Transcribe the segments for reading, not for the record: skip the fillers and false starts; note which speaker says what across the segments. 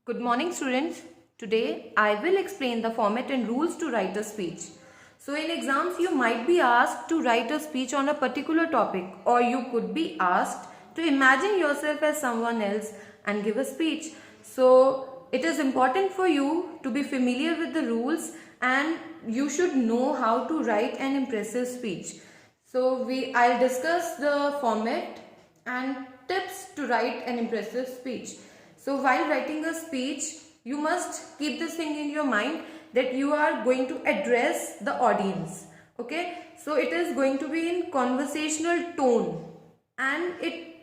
Speaker 1: Good morning students. Today I will explain the format and rules to write a speech. So in exams you might be asked to write a speech on a particular topic, or you could be asked to imagine yourself as someone else and give a speech. So it is important for you to be familiar with the rules and you should know how to write an impressive speech. So I'll discuss the format and tips to write an impressive speech. So while writing a speech, you must keep this thing in your mind that you are going to address the audience. Okay, so it is going to be in conversational tone and it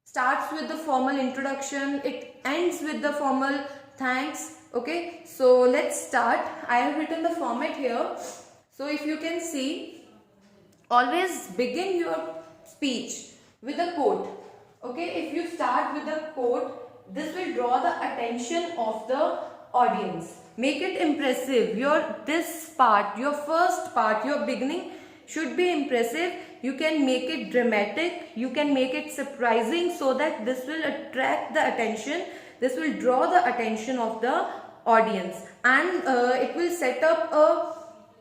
Speaker 1: starts with the formal introduction, it ends with the formal thanks. Okay, so let's start. I have written the format here. So if you can see, always begin your speech with a quote. Okay, if you start with a quote, this will draw the attention of the audience. Make it impressive. Your first part, your beginning should be impressive. You can make it dramatic. You can make it surprising so that this will attract the attention. This will draw the attention of the audience, and it will set up a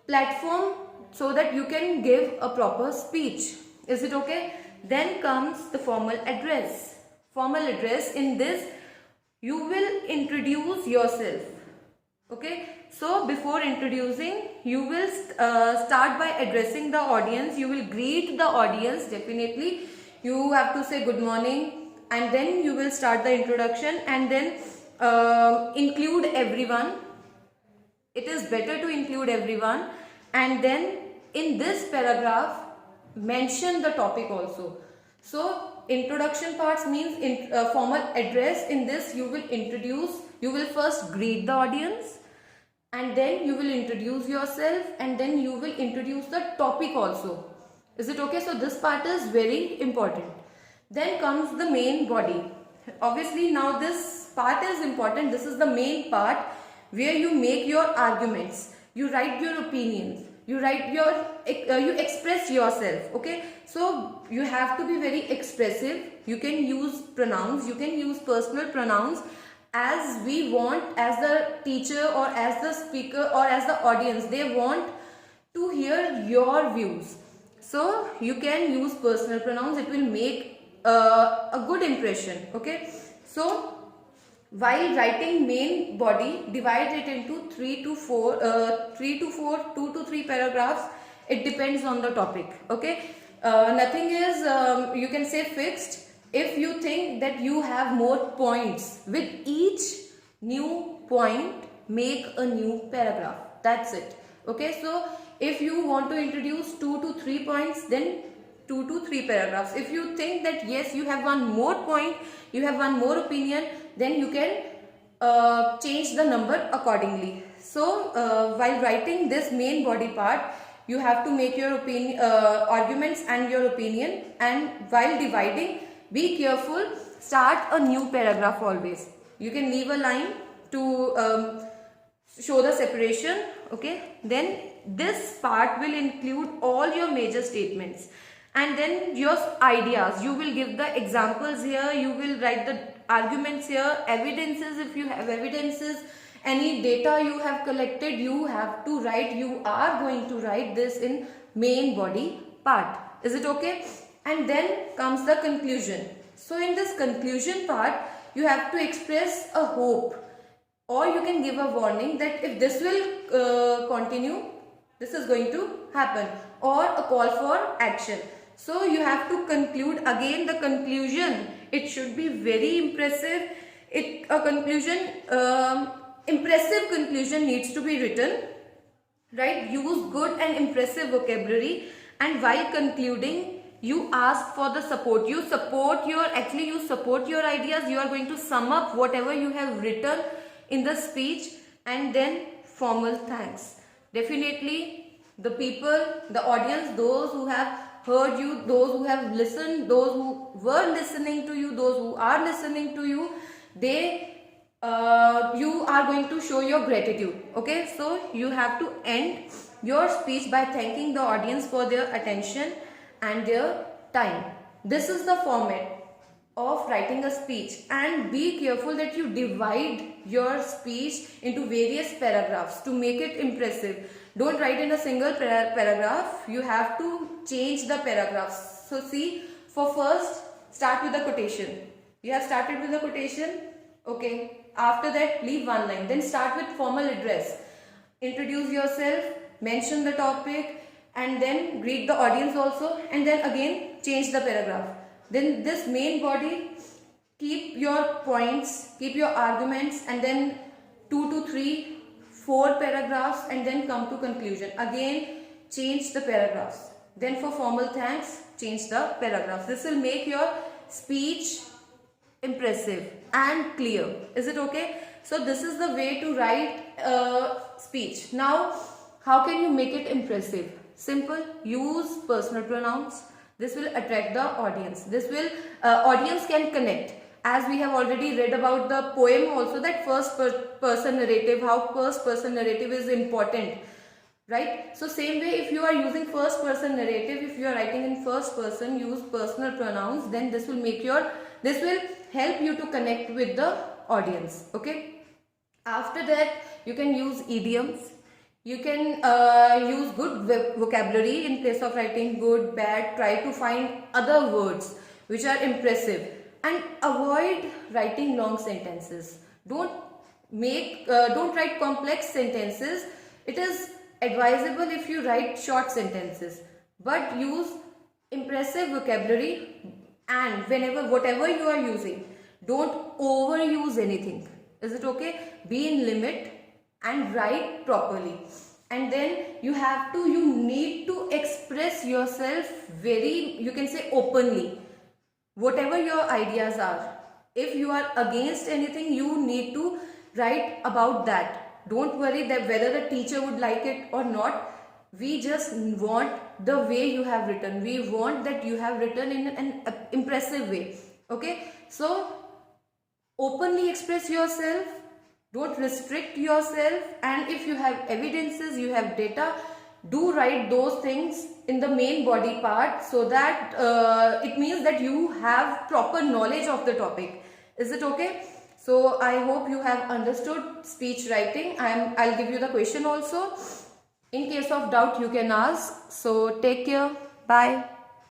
Speaker 1: platform so that you can give a proper speech. Is it okay? Then comes the formal address. Formal address, in this you will introduce yourself. Okay, so before introducing, you will start by addressing the audience. You will greet the audience. Definitely you have to say good morning, and then you will start the introduction, and then include everyone. It is better to include everyone, and then in this paragraph mention the topic also. So introduction parts means formal address. In this you will introduce, you will first greet the audience, and then you will introduce yourself, and then you will introduce the topic also. Is it okay? So this part is very important. Then comes the main body. Obviously now this part is important. This is the main part where you make your arguments, you write your opinions, you express yourself. Okay, so you have to be very expressive. You can use pronouns, you can use personal pronouns as we want, as the teacher or as the speaker or as the audience, they want to hear your views. So you can use personal pronouns. It will make a good impression. Okay, so while writing main body, divide it into 2 to 3 paragraphs. It depends on the topic. Okay, nothing is you can say fixed. If you think that you have more points, with each new point make a new paragraph. That's it. Okay, so if you want to introduce 2 to 3 points, then 2 to 3 paragraphs. If you think that yes, you have one more point, you have one more opinion, then you can change the number accordingly. So while writing this main body part, you have to make your opinion, arguments and your opinion, and while dividing, be careful, start a new paragraph always. You can leave a line to show the separation. Okay, then this part will include all your major statements, and then your ideas. You will give the examples here, you will write the arguments here, evidences if you have evidences, any data you have collected, you have to write. You are going to write this in main body part. Is it okay? And then comes the conclusion. So in this conclusion part, you have to express a hope, or you can give a warning that if this will continue, this is going to happen, or a call for action. So you have to conclude. Again, the conclusion, it should be very impressive. Impressive conclusion needs to be written, right? Use good and impressive vocabulary, and while concluding, you ask for the support. You support your ideas. You are going to sum up whatever you have written in the speech, and then formal thanks. Definitely the people, the audience, those who have heard you, those who have listened, those who were listening to you, those who are listening to you, you are going to show your gratitude. Okay, so you have to end your speech by thanking the audience for their attention and their time. This is the format. of writing a speech, and be careful that you divide your speech into various paragraphs to make it impressive. Don't write in a single paragraph, you have to change the paragraphs. So see, for first, start with the quotation. You have started with the quotation, okay. After that, leave one line, then start with formal address. Introduce yourself, mention the topic, and then greet the audience also, and then again change the paragraph. Then this main body, keep your points, keep your arguments, and then 2 to 3, 4 paragraphs, and then come to conclusion. Again change the paragraphs. Then for formal thanks, change the paragraphs. This will make your speech impressive and clear. Is it okay? So this is the way to write a speech. Now, how can you make it impressive? Simple. Use personal pronouns. This will attract the audience. This will audience can connect. As we have already read about the poem also, that first person narrative, how first person narrative is important, right? So same way, if you are using first person narrative, if you are writing in first person, use personal pronouns, then this will help you to connect with the audience, okay? After that, you can use idioms. You can use good vocabulary in place of writing good, bad. Try to find other words which are impressive, and avoid writing long sentences. Don't write complex sentences. It is advisable if you write short sentences, but use impressive vocabulary, and whatever you are using, don't overuse anything. Is it okay? Be in limit and write properly. And then you need to express yourself very, you can say, openly. Whatever your ideas are, if you are against anything, you need to write about that. Don't worry that whether the teacher would like it or not. We just want the way you have written. We want that you have written in an impressive way. Okay? So, openly express yourself. Don't restrict yourself. And if you have evidences, you have data, do write those things in the main body part, so that it means that you have proper knowledge of the topic. Is it okay? So I hope you have understood speech writing. I'll give you the question also. In case of doubt, you can ask. So take care. Bye.